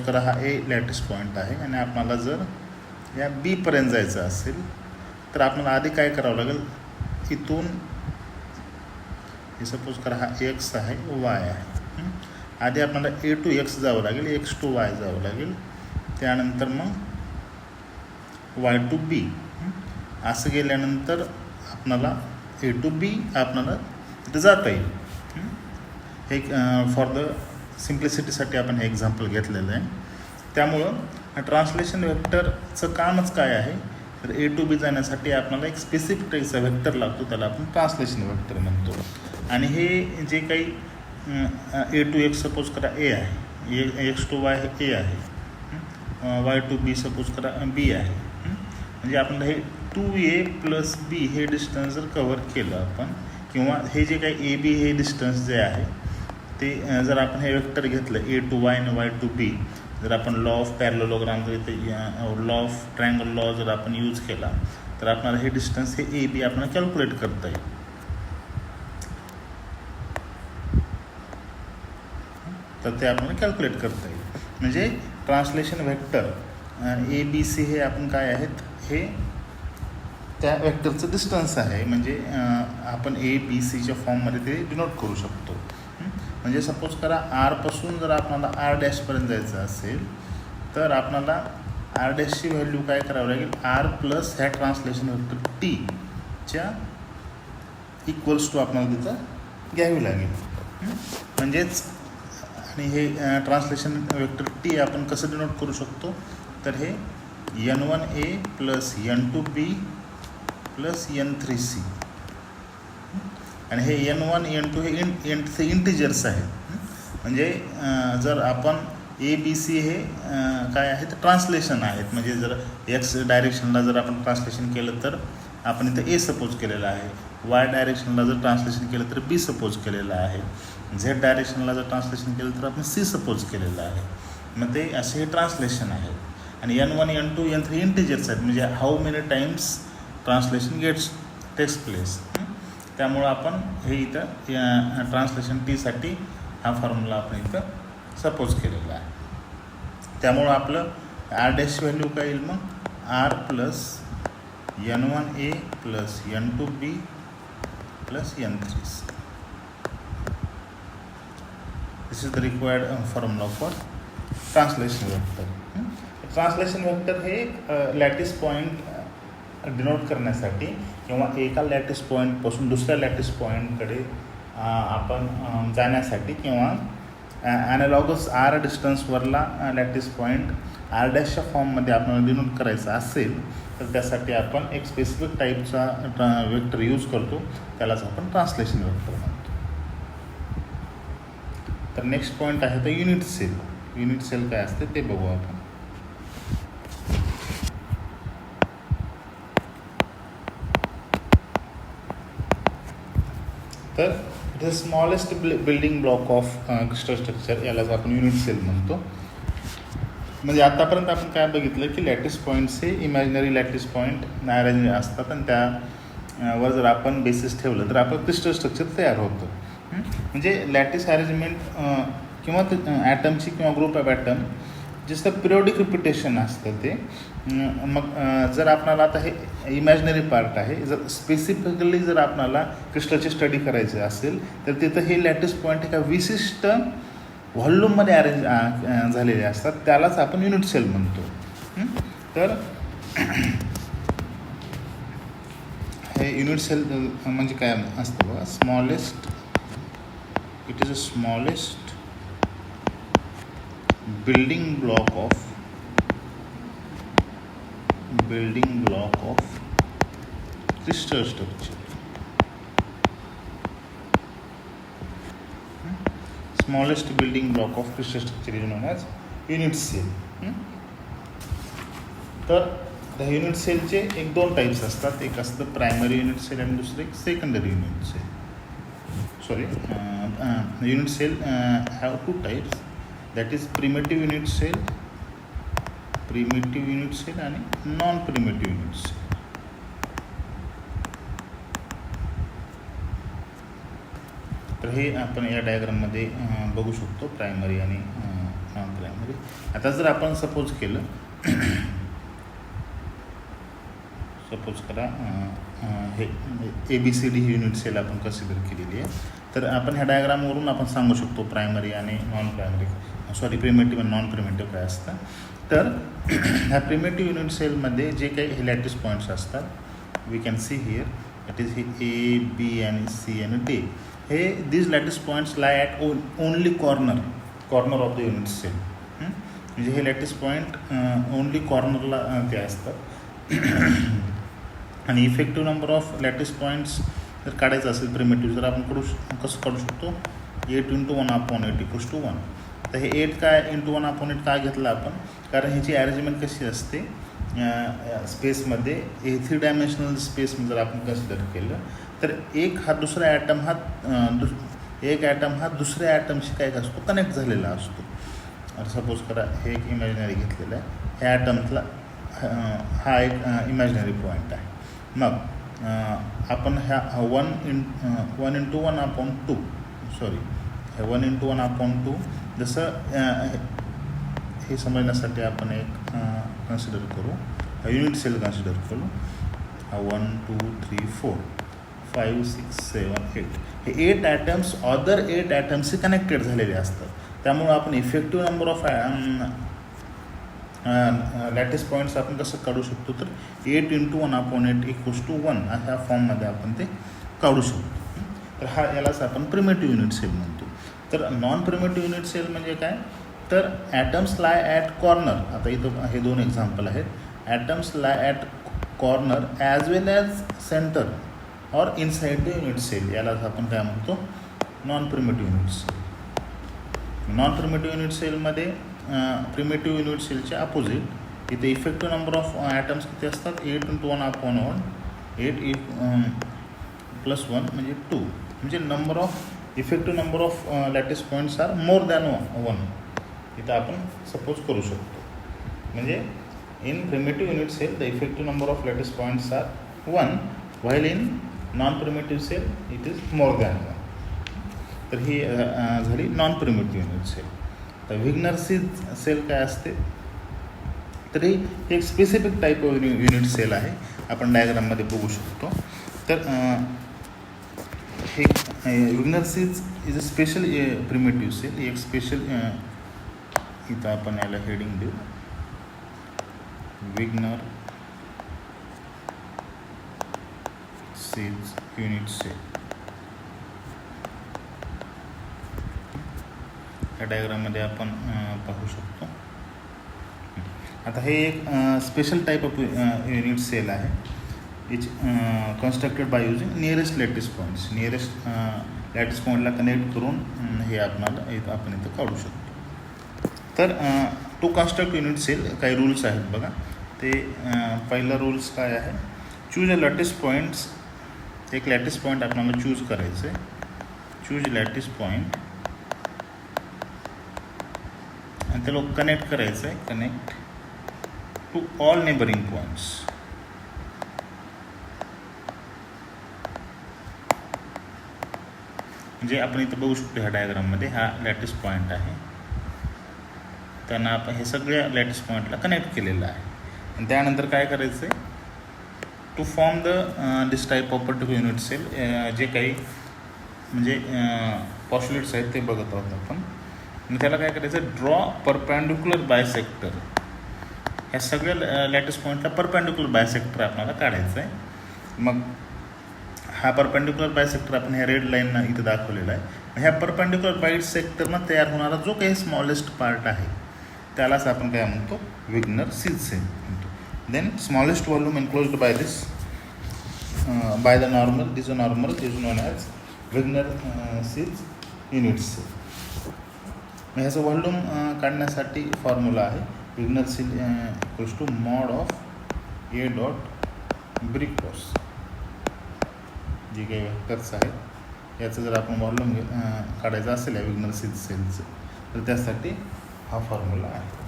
करा हा ए lattice point आहे आणि आपल्याला जर या बी पर्यंत जायचं असेल तर आपल्याला आधी काय करावं लागेल, इथून हे सपोज करा हा एक्स आहे, वाय आहे. आधी आपल्याला ए टू एक्स जावं लागेल, एक्स टू वाय जावं लागेल, त्यानंतर मग वाय टू बी. असं गेल्यानंतर आपल्याला ए टू बी आपल्याला तिथं जाता येईल. हे फॉर द सिम्प्लिसिटीसाठी आपण हे एक्झाम्पल घेतलेलं आहे. त्यामुळं ट्रान्सलेशन वेक्टरचं कामच काय आहे, तर ए टू बी जाण्यासाठी आपल्याला एक स्पेसिफिक टाईपचा वेक्टर लागतो, त्याला आपण ट्रान्सलेशन वेक्टर म्हणतो. आणि हे जे काही ए टू एक्स सपोज करा ए आहे, एक्स टू वाय हे ए आहे, वाय टू बी सपोज करा बी आहे. म्हणजे आपल्याला हे 2a प्लस बी हे डिस्टन्स जर कवर केलं आपण, किंवा हे जे काही ए बी हे डिस्टन्स जे आहे ते जर आपण हे वेक्टर घेतलं ए टू वाय आणि वाय टू बी, जर आपण लॉ ऑफ पॅरलोग्राम जर इथे लॉ ऑफ ट्रायंगल लॉ जर आपण यूज केला तर आपल्याला हे डिस्टन्स हे ए बी आपल्याला कॅल्क्युलेट करता येईल. तर ते आपल्याला कॅल्क्युलेट करता येईल. म्हणजे translation vector A B C हे आपण काय आहेत, हे त्या वेक्टरचं डिस्टन्स आहे. म्हणजे आपण ए बी सीच्या फॉर्ममध्ये ते डिनोट करू शकतो. म्हणजे सपोज करा आरपासून जर आपल्याला आर डॅशपर्यंत जायचं असेल तर आपल्याला आर डॅशची व्हॅल्यू काय करावं लागेल, आर प्लस ह्या ट्रान्सलेशन वेक्टर टीच्या इक्वल्स टू आपल्याला तिथं घ्यावी लागेल. म्हणजेच आणि हे ट्रान्सलेशन वेक्टर टी आपण कसं डिनोट करू शकतो, तर हे n1a plus n2b plus n3c. आणि हे n1 n2 हे इंटिजर्स आहेत. म्हणजे जर आपण ए बी सी हे काय आहेत, ट्रान्सलेशन आहेत. म्हणजे जर एक्स डायरेक्शनला जर आपण ट्रान्सलेशन केलं तर आपण इथं ए सपोज केलेलं आहे, वाय डायरेक्शनला जर ट्रान्सलेशन केलं तर बी सपोज केलेलं आहे, झेड डायरेक्शनला जर ट्रान्सलेशन केलं तर आपण सी सपोज केलेलं आहे. मग ते असे हे ट्रान्सलेशन आहेत. आणि n1 n2 n3 इंटिजर्स आहेत. म्हणजे how many times translation takes place. त्यामुळं आपण हे इथं या ट्रान्सलेशन टीसाठी हा फॉर्म्युला आपण इथं सपोज केलेला आहे. त्यामुळं आपलं आर डॅश व्हॅल्यू काय येईल, मग R plus n1a plus n2b plus n3c. This is the required formula for translation vector. Translation vector हे लॅटिस पॉईंट डिनोट करण्यासाठी किंवा एका लॅटिस पॉईंटपासून दुसऱ्या लॅटिस पॉईंटकडे आपण जाण्यासाठी, किंवा ॲनालॉगस आर डिस्टन्सवरला लॅटिस पॉईंट आर डॅशच्या फॉर्ममध्ये आपल्याला डिनोट करायचा असेल तर त्यासाठी आपण एक स्पेसिफिक टाईपचा वेक्टर यूज करतो, त्यालाच आपण ट्रान्सलेशन वेक्टर म्हणतो. तर नेक्स्ट पॉईंट आहे तर युनिट सेल. युनिट सेल काय असते ते बघू आपण. तर the smallest building block of crystal structure, यालाच आपण युनिट सेल म्हणतो. म्हणजे आतापर्यंत आपण काय बघितलं की लॅटिस पॉईंट्स हे इमॅजिनरी लॅटिस पॉईंट अरेंज असतात आणि त्यावर जर आपण बेसिस ठेवलं तर आपलं क्रिस्टल स्ट्रक्चर तयार होतं. म्हणजे लॅटिस अरेंजमेंट किंवा ॲटमची किंवा ग्रुप ऑफ ॲटम जसं पिरियोडिक रिपिटेशन असतं ते. मग जर आपल्याला आता हे इमॅजिनरी पार्ट आहे, जर स्पेसिफिकली जर आपल्याला क्रिस्टलची स्टडी करायची असेल तर तिथं हे लॅटिस पॉईंट एका विशिष्ट व्हॉल्यूममध्ये अरेंज झालेले असतात, त्यालाच आपण युनिट सेल म्हणतो. तर हे युनिट सेल म्हणजे काय असतं बघा, smallest, it is a smallest building block of crystal structure. Smallest building block of crystal structure is known as unit cell. तर द युनिट सेलचे एक दोन टाईप्स असतात. एक असतं प्रायमरी युनिट सेल आणि दुसरं एक secondary unit cell. Sorry, unit cell have two types, that is primitive unit cell आणि नॉन प्रिमिटिव्ह युनिट सेल. तर हे आपण या डायग्राममध्ये बघू शकतो, प्रायमरी आणि नॉन प्रायमरी. आता जर आपण सपोज केलं, सपोज करा हे ABCD ही युनिट सेल आपण कन्सिडर केलेली आहे. तर आपण ह्या डायग्रामवरून आपण सांगू शकतो प्रायमरी आणि नॉन प्रायमरी, सॉरी प्रिमेटिव्ह आणि नॉन प्रिमेटिव्ह काय असतं. तर ह्या प्रिमेटिव्ह युनिट सेलमध्ये जे काही हे लॅटिस पॉईंट्स असतात, we can see here that is हे A, B आणि C आणि D. हे these lattice points lie at only corner of the unit cell. म्हणजे हे लॅटिस पॉईंट ओनली कॉर्नरला ते असतात. आणि effective number of lattice points जर काढायचं असेल प्रिमेटिव्ह, जर आपण कसं काढू शकतो, 8 × 1/8 = 1. तर हे 8 काय × 1/8 काय घेतलं आपण, कारण ह्याची अरेंजमेंट कशी असते स्पेसमध्ये, 3 डायमेन्शनल स्पेसमध्ये जर आपण कन्सिडर केलं तर एक ॲटम हा दुसऱ्या ॲटमशी काय असतो, कनेक्ट झालेला असतो. आता सपोज करा हे एक इमॅजिनरी घेतलेलं आहे, ह्या ॲटमला हा एक इमॅजिनरी पॉईंट आहे. मग आपण ह्या 1 × 1/2 सॉरी 1 × 1/2 जसं हे समजण्यासाठी आपण एक कन्सिडर करू, युनिट सेल कन्सिडर करू. 1 2 3 4 5 6 7 8 हे 8 ॲटम्स अदर 8 ॲटम्सशी कनेक्टेड झालेले असतात. त्यामुळं आपण effective number of lattice points आपण कसं काढू शकतो, तर 8 × 1/8 = 1 अशा फॉर्ममध्ये आपण ते काढू शकतो. तर यालाच आपण प्रिमेटिव्ह युनिट सेल म्हणतो. तर नॉन प्रिमेटिव्ह युनिट सेल म्हणजे काय, तर ॲटम्स लाय ॲट कॉर्नर. आता इथं हे 2 एक्झाम्पल आहेत. Atoms lie at corner as well as centre or inside the unit cell. यालाच आपण काय म्हणतो, non primitive unit cell. Non primitive unit सेलमध्ये प्रिमेटिव्ह युनिट सेलचे अपोजिट इथे इफेक्टिव्ह नंबर ऑफ ॲटम्स किती असतात, 8 × 1/8 8 + 1 म्हणजे 2. म्हणजे number of effective number of lattice points are more than 1. इथं आपण सपोज करू शकतो. म्हणजे in primitive unit cell the effective number of lattice points are 1 while in non primitive cell it is more than 1. तर ही झाली non primitive unit cell. तर विग्नर sale काय असते, तर ही एक specific type of unit cell आहे, आपण डायग्राममध्ये बघू शकतो. तर हे Wigner cell is a special primitive cell. एक स्पेशल इथं आपण याला हेडिंग देऊ, विग्नर सेल्स युनिट सेल. या डायग्राममध्ये आपण पाहू शकतो. आता हे एक special type of unit cell आहे, which constructed by using nearest lattice points. Nearest lattice पॉईंटला कनेक्ट करून हे आपण इथं काढू शकतो. तर टू कन्स्ट्रक्ट युनिट सेल काही रूल्स आहेत बघा. ते पहिला रूल्स काय आहे, चूज अ लॅटिस पॉईंट्स. एक लॅटिस पॉईंट आपल्याला चूज करायचं आहे. चूज लॅटिस पॉईंट आणि त्याला कनेक्ट करायचं आहे, connect to all neighbouring points. म्हणजे आपण इथं बघू शकतो ह्या डायग्राममध्ये हा लॅटिस पॉईंट आहे. त्यांना आपण हे सगळ्या लॅटिस पॉईंटला कनेक्ट केलेलं आहे. आणि त्यानंतर काय करायचं आहे, to form this type of particular unit cell. जे काही म्हणजे पॉस्युलेट्स आहेत ते बघत आहोत आपण. आणि त्याला काय करायचं, ड्रॉ परपॅन्डिक्युलर बायसेक्टर. ह्या सगळ्या लॅटिस पॉईंटला परपॅन्डिक्युलर बायसेक्टर आपल्याला काढायचं आहे. मग हा परपॅन्डिक्युलर बायसेक्टर आपण ह्या रेड लाईननं इथं दाखवलेला आहे. ह्या परपॅन्डिक्युलर बायसेक्टरनं तयार होणारा जो काही स्मॉलेस्ट पार्ट आहे त्यालाच आपण काय म्हणतो, विग्नर सीज सेल म्हणतो. Then smallest volume enclosed by this by the normal, this normal is known as Wigner सीज युनिट सेल. ह्याचं व्हॉल्यूम काढण्यासाठी फॉर्म्युला आहे, Wigner cell equals to mod of A dot b cross. जे काही वेक्टर्स आहेत याचं जर आपण व्हॉल्यूम काढायचं असेल या विग्नर सीज सेलचं, तर त्यासाठी हा फॉर्म्युला आहे.